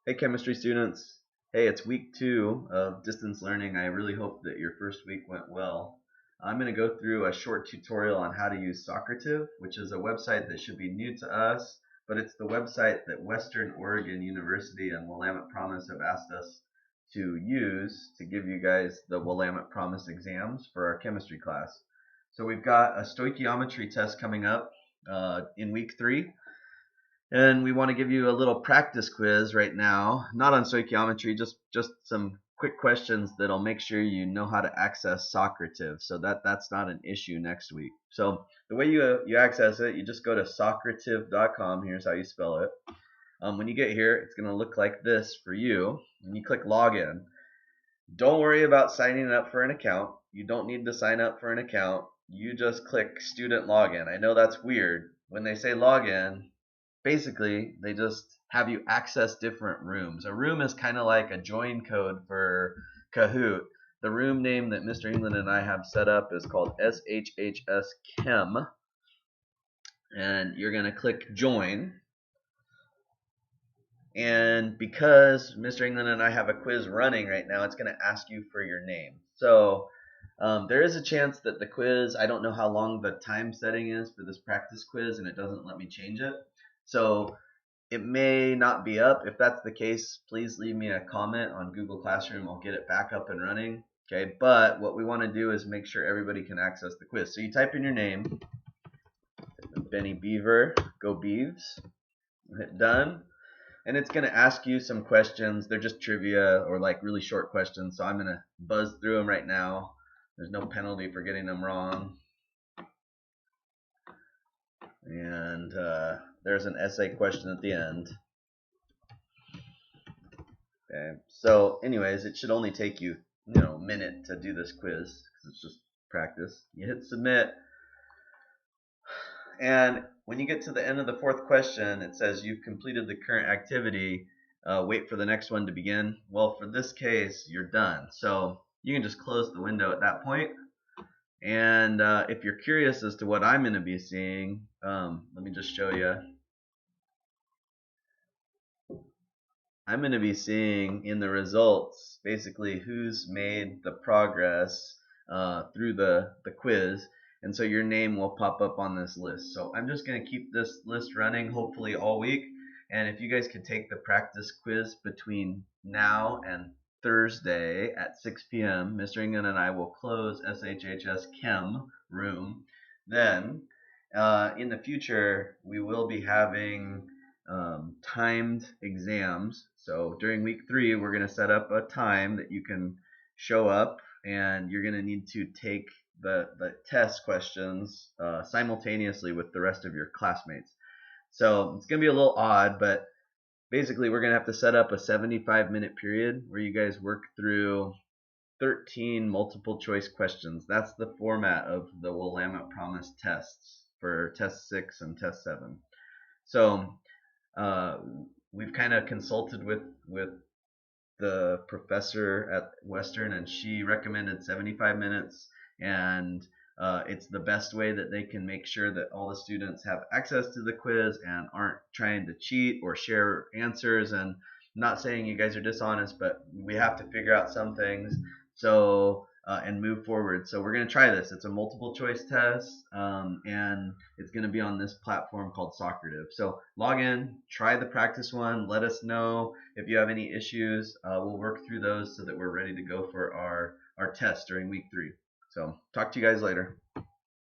Hey, chemistry students. Hey, it's week 2 of distance learning. I really hope that your first week went well. I'm going to go through a short tutorial on how to use Socrative, which is a website that should be new to us, but it's the website that Western Oregon University and Willamette Promise have asked us to use to give you guys the Willamette Promise exams for our chemistry class. So we've got a stoichiometry test coming up in week 3. And we want to give you a little practice quiz right now, not on stoichiometry, just some quick questions that'll make sure you know how to access Socrative, so that's not an issue next week. So the way you access it, you just go to socrative.com. Here's how you spell it. When you get here, it's going to look like this for you. And you click login. Don't worry about signing up for an account. You don't need to sign up for an account. You just click student login. I know that's weird. When they say login, basically they just have you access different rooms. A room is kind of like a join code for Kahoot. The room name that Mr. England and I have set up is called SHHS Chem, and you're going to click join. And because Mr. England and I have a quiz running right now, it's going to ask you for your name. So there is a chance that the quiz, I don't know how long the time setting is for this practice quiz, and it doesn't let me change it. So it may not be up. If that's the case, please leave me a comment on Google Classroom. I'll get it back up and running. Okay, but what we want to do is make sure everybody can access the quiz. So you type in your name, Benny Beaver, go Beavs, hit done. And it's going to ask you some questions. They're just trivia or like really short questions. So I'm going to buzz through them right now. There's no penalty for getting them wrong. And there's an essay question at the end. Okay. So anyways, it should only take you, a minute to do this quiz because it's just practice. You hit submit. And when you get to the end of the fourth question, it says you've completed the current activity. Wait for the next one to begin. Well, for this case, you're done. So you can just close the window at that point. And if you're curious as to what I'm going to be seeing, let me just show you. I'm going to be seeing in the results basically who's made the progress through the quiz. And so your name will pop up on this list. So I'm just going to keep this list running hopefully all week. And if you guys could take the practice quiz between now and Thursday at 6 p.m., Mr. England and I will close SHHS Chem room. Then in the future, we will be having timed exams. So during week 3, we're going to set up a time that you can show up, and you're going to need to take the test questions simultaneously with the rest of your classmates. So it's going to be a little odd, but basically we're going to have to set up a 75-minute period where you guys work through 13 multiple choice questions. That's the format of the Willamette Promise tests for test 6 and test 7. So uh, we've kind of consulted with the professor at Western, and she recommended 75 minutes, and it's the best way that they can make sure that all the students have access to the quiz and aren't trying to cheat or share answers. And I'm not saying you guys are dishonest, but we have to figure out some things. So and move forward. So we're going to try this. It's a multiple choice test, and it's going to be on this platform called Socrative. So log in, try the practice one, let us know if you have any issues. We'll work through those so that we're ready to go for our test during week 3. So talk to you guys later.